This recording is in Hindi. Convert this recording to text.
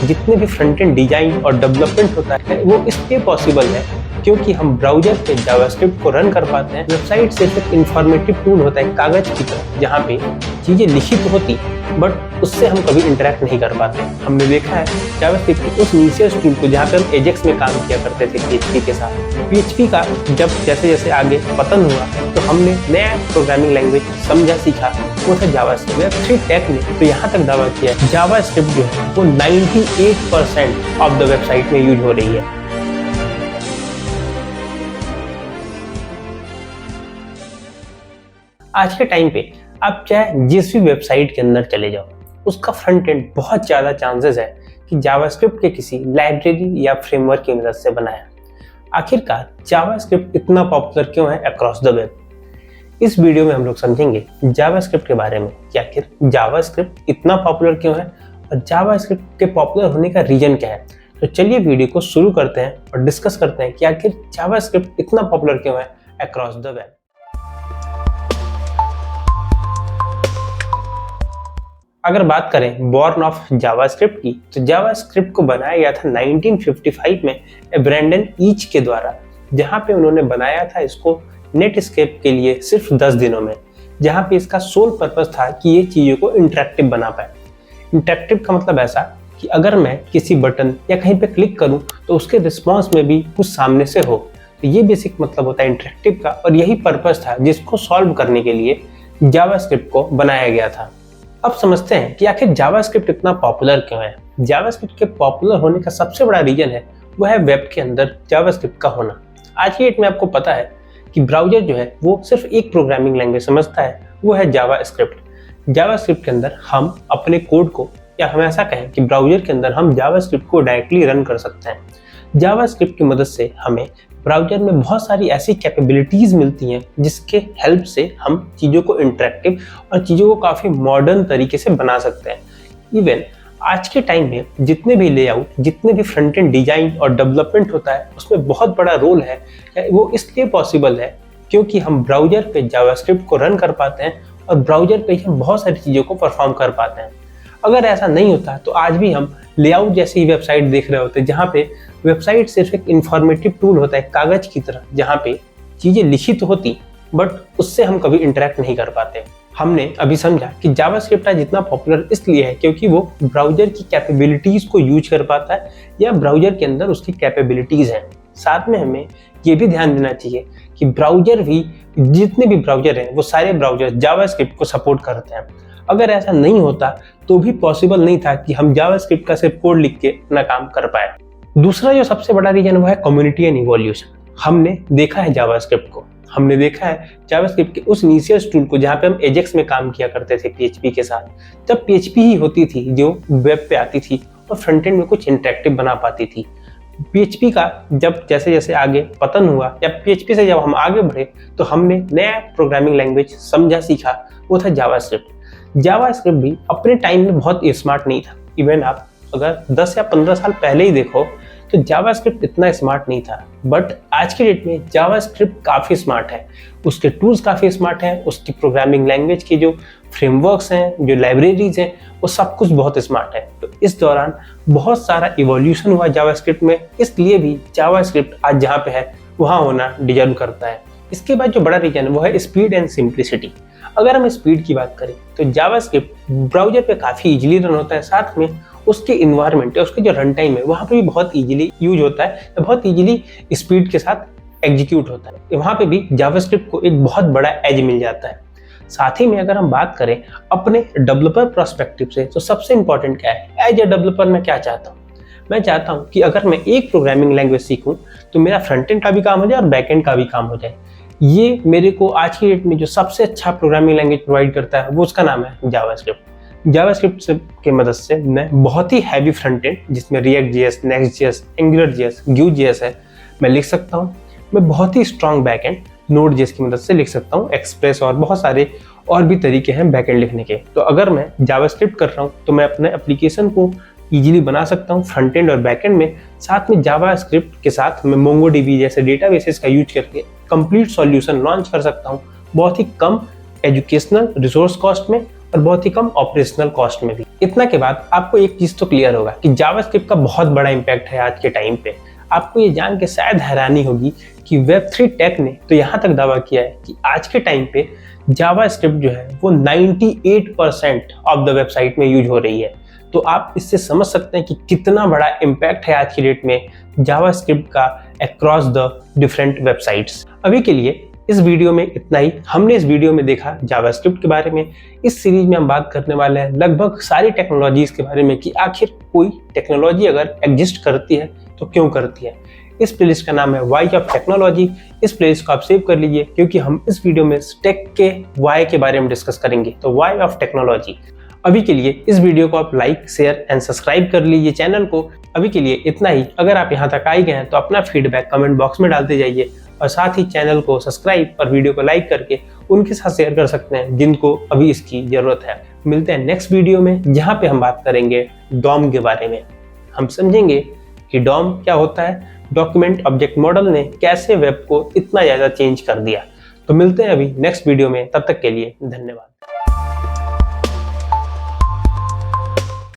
जितने भी फ्रंट एंड डिजाइन और डेवलपमेंट होता है वो इसलिए पॉसिबल है क्योंकि हम ब्राउजर पे जावास्क्रिप्ट को रन कर पाते हैं। वेबसाइट सिर्फ एक इंफॉर्मेटिव टूल होता है कागज की तरह, जहाँ पे चीजें लिखित होती बट उससे हम कभी इंटरेक्ट नहीं कर पाते। हमने देखा है जावास्क्रिप्ट की उस नीशियस टूल को जहाँ पे हम एजेक्स में काम किया करते थे PHP के साथ। PHP का जब जैसे जैसे आगे पतन हुआ तो हमने नया प्रोग्रामिंग लैंग्वेज समझा सीखा, वो था जावास्क्रिप्ट। वेब3 टेक ने तो यहाँ तक दावा किया जावास्क्रिप्ट जो है वो 98% ऑफ द वेबसाइट में यूज हो रही है। आज के टाइम पे आप चाहे जिस भी वेबसाइट के अंदर चले जाओ, उसका फ्रंट एंड बहुत ज़्यादा चांसेस है कि जावास्क्रिप्ट के किसी लाइब्रेरी या फ्रेमवर्क की मदद से बनाया। आखिरकार जावास्क्रिप्ट इतना पॉपुलर क्यों है अक्रॉस द वेब? इस वीडियो में हम लोग समझेंगे जावास्क्रिप्ट के बारे में कि आखिर जावास्क्रिप्ट इतना पॉपुलर क्यों है और जावास्क्रिप्ट के पॉपुलर होने का रीजन क्या है। तो चलिए वीडियो को शुरू करते हैं और डिस्कस करते हैं कि आखिर जावास्क्रिप्ट इतना पॉपुलर क्यों है अक्रॉस द वेब। अगर बात करें बॉर्न ऑफ जावास्क्रिप्ट की, तो जावास्क्रिप्ट को बनाया गया था 1955 में ब्रैंडन ईच के द्वारा, जहां पे उन्होंने बनाया था इसको नेटस्केप के लिए सिर्फ 10 दिनों में, जहां पे इसका सोल पर्पस था कि ये चीज़ों को इंटरेक्टिव बना पाए। इंटरेक्टिव का मतलब ऐसा कि अगर मैं किसी बटन या कहीं पे क्लिक करूं तो उसके रिस्पॉन्स में भी कुछ सामने से हो, तो ये बेसिक मतलब होता है इंटरेक्टिव का, और यही पर्पस था जिसको सॉल्व करने के लिए जावास्क्रिप्ट को बनाया गया था। अब समझते हैं कि आखिर जावास्क्रिप्ट इतना पॉपुलर क्यों है। जावास्क्रिप्ट के पॉपुलर होने का सबसे बड़ा रीजन है वो है वेब के अंदर जावास्क्रिप्ट का होना। आज की डेट में आपको पता है कि ब्राउजर जो है वो सिर्फ एक प्रोग्रामिंग लैंग्वेज समझता है, वो है जावास्क्रिप्ट। जावास्क्रिप्ट के अंदर हम अपने कोड को, या हम ऐसा कहें कि ब्राउजर के अंदर हम जावास्क्रिप्ट को डायरेक्टली रन कर सकते हैं। जावास्क्रिप्ट की मदद से हमें ब्राउजर में बहुत सारी ऐसी कैपेबिलिटीज़ मिलती हैं जिसके हेल्प से हम चीज़ों को इंटरेक्टिव और चीज़ों को काफ़ी मॉडर्न तरीके से बना सकते हैं। इवन आज के टाइम में जितने भी लेआउट, जितने भी फ्रंट एंड डिजाइन और डेवलपमेंट होता है, उसमें बहुत बड़ा रोल है। वो इसलिए पॉसिबल है क्योंकि हम ब्राउजर पे जावास्क्रिप्ट को रन कर पाते हैं और ब्राउजर पे ही हम बहुत सारी चीज़ों को परफॉर्म कर पाते हैं। अगर ऐसा नहीं होता तो आज भी हम लेआउट जैसी वेबसाइट देख रहे होते, जहाँ पे वेबसाइट सिर्फ एक इंफॉर्मेटिव टूल होता है कागज की तरह, जहाँ पे चीजें लिखित होती बट उससे हम कभी इंटरेक्ट नहीं कर पाते। हमने अभी समझा कि जावास्क्रिप्ट आज जितना पॉपुलर इसलिए है क्योंकि वो ब्राउजर की कैपेबिलिटीज को यूज कर पाता है या ब्राउजर के अंदर उसकी कैपेबिलिटीज हैं। साथ में हमें ये भी ध्यान देना चाहिए कि ब्राउजर भी, जितने भी ब्राउजर हैं वो सारे ब्राउजर जावास्क्रिप्ट को सपोर्ट करते हैं। अगर ऐसा नहीं होता तो भी पॉसिबल नहीं था कि हम जावास्क्रिप्ट का सिर्फ कोड लिख के अपना काम कर पाए। दूसरा जो सबसे बड़ा रीजन वो है कम्युनिटी एंड इवोल्यूशन। हमने देखा है जावास्क्रिप्ट को, हमने देखा है जावास्क्रिप्ट के उस नीशियस टूल को जहाँ पे हम एजेक्स में काम किया करते थे PHP के साथ। तब PHP ही होती थी जो वेब पे आती थी और फ्रंट एंड में कुछ इंटरेक्टिव बना पाती थी। PHP का जब जैसे जैसे आगे पतन हुआ या PHP से जब हम आगे बढ़े तो हमने नया प्रोग्रामिंग लैंग्वेज समझा सीखा, वो था जावास्क्रिप्ट। जावास्क्रिप्ट भी अपने टाइम में बहुत स्मार्ट नहीं था। इवन आप अगर 10 या 15 साल पहले ही देखो तो जावास्क्रिप्ट इतना स्मार्ट नहीं था, बट आज की डेट में जावास्क्रिप्ट काफ़ी स्मार्ट है। उसके टूल्स काफ़ी स्मार्ट हैं, उसकी प्रोग्रामिंग लैंग्वेज के जो फ्रेमवर्क्स हैं, जो लाइब्रेरीज हैं, वो सब कुछ बहुत स्मार्ट है। तो इस दौरान बहुत सारा इवोल्यूशन हुआ जावास्क्रिप्ट में, इसलिए भी जावास्क्रिप्ट आज जहाँ पे है वहाँ होना डिजर्व करता है। इसके बाद जो बड़ा रीजन है वो है स्पीड एंड सिंप्लिसिटी। अगर हम स्पीड की बात करें तो जावास्क्रिप्ट ब्राउजर पे काफ़ी इजीली रन होता है, साथ में उसके इन्वायरमेंट या उसके जो रन टाइम है वहाँ पे भी बहुत इजीली यूज होता है, बहुत इजीली स्पीड के साथ एग्जीक्यूट होता है। वहाँ पे भी जावास्क्रिप्ट को एक बहुत बड़ा एज मिल जाता है। साथ ही में अगर हम बात करें अपने डेवलपर पर्सपेक्टिव से, तो सबसे इंपॉर्टेंट क्या है, एज ए डेवलपर मैं क्या चाहता हूँ? मैं चाहता हूँ कि अगर मैं एक प्रोग्रामिंग लैंग्वेज सीखूँ तो मेरा फ्रंट एंड का भी काम हो जाए और बैक एंड का भी काम हो जाए। ये मेरे को आज की डेट में जो सबसे अच्छा प्रोग्रामिंग लैंग्वेज प्रोवाइड करता है वो उसका नाम है जावास्क्रिप्ट। जावास्क्रिप्ट के मदद से मैं बहुत ही हैवी फ्रंट एंड, जिसमें React JS, next JS, Angular JS, Vue JS है, मैं लिख सकता हूँ। मैं बहुत ही strong back end Node JS की मदद से लिख सकता हूँ, एक्सप्रेस और बहुत सारे और भी तरीके हैं बैक एंड लिखने के। तो अगर मैं जावास्क्रिप्ट कर रहा हूँ तो मैं अपने एप्लीकेशन को इजीली बना सकता हूँ फ्रंट एंड और बैक एंड में। साथ में जावास्क्रिप्ट के साथ मैं मोंगोडीबी जैसे डेटाबेसेस का यूज करके कंप्लीट सॉल्यूशन लॉन्च कर सकता हूँ बहुत ही कम एजुकेशनल रिसोर्स कॉस्ट में और बहुत ही कम ऑपरेशनल कॉस्ट में भी। इतना के बाद आपको एक चीज तो क्लियर होगा कि जावास्क्रिप्ट का बहुत बड़ा इम्पैक्ट है आज के टाइम पे। आपको ये जान के शायद हैरानी होगी कि वेब3 टेक ने तो यहाँ तक दावा किया है कि आज के टाइम पे जावास्क्रिप्ट जो है वो 98% ऑफ द वेबसाइट में यूज हो रही है। तो आप इससे समझ सकते हैं कि कितना बड़ा इम्पैक्ट है आज की डेट में जावास्क्रिप्ट का अक्रॉस द डिफरेंट वेबसाइट्स। अभी के लिए इस वीडियो में इतना ही। हमने इस वीडियो में देखा जावास्क्रिप्ट के बारे में। इस सीरीज में हम बात करने वाले हैं लगभग सारी टेक्नोलॉजीज के बारे में कि आखिर कोई टेक्नोलॉजी अगर एग्जिस्ट करती है तो क्यों करती है। इस प्लेलिस्ट का नाम है वाई ऑफ टेक्नोलॉजी। इस प्लेलिस्ट को आप सेव कर लीजिए क्योंकि हम इस वीडियो में टेक के वाई के बारे में डिस्कस करेंगे। तो वाई ऑफ टेक्नोलॉजी। अभी के लिए इस वीडियो को आप लाइक शेयर एंड सब्सक्राइब कर लीजिए चैनल को। अभी के लिए इतना ही। अगर आप यहाँ तक आए गए हैं तो अपना फीडबैक कमेंट बॉक्स में डालते जाइए और साथ ही चैनल को सब्सक्राइब और वीडियो को लाइक करके उनके साथ शेयर कर सकते हैं जिनको अभी इसकी जरूरत है। मिलते हैं नेक्स्ट वीडियो में जहाँ पे हम बात करेंगे डॉम के बारे में। हम समझेंगे कि डॉम क्या होता है, डॉक्यूमेंट ऑब्जेक्ट मॉडल ने कैसे वेब को इतना ज़्यादा चेंज कर दिया। तो मिलते हैं अभी नेक्स्ट वीडियो में, तब तक के लिए धन्यवाद।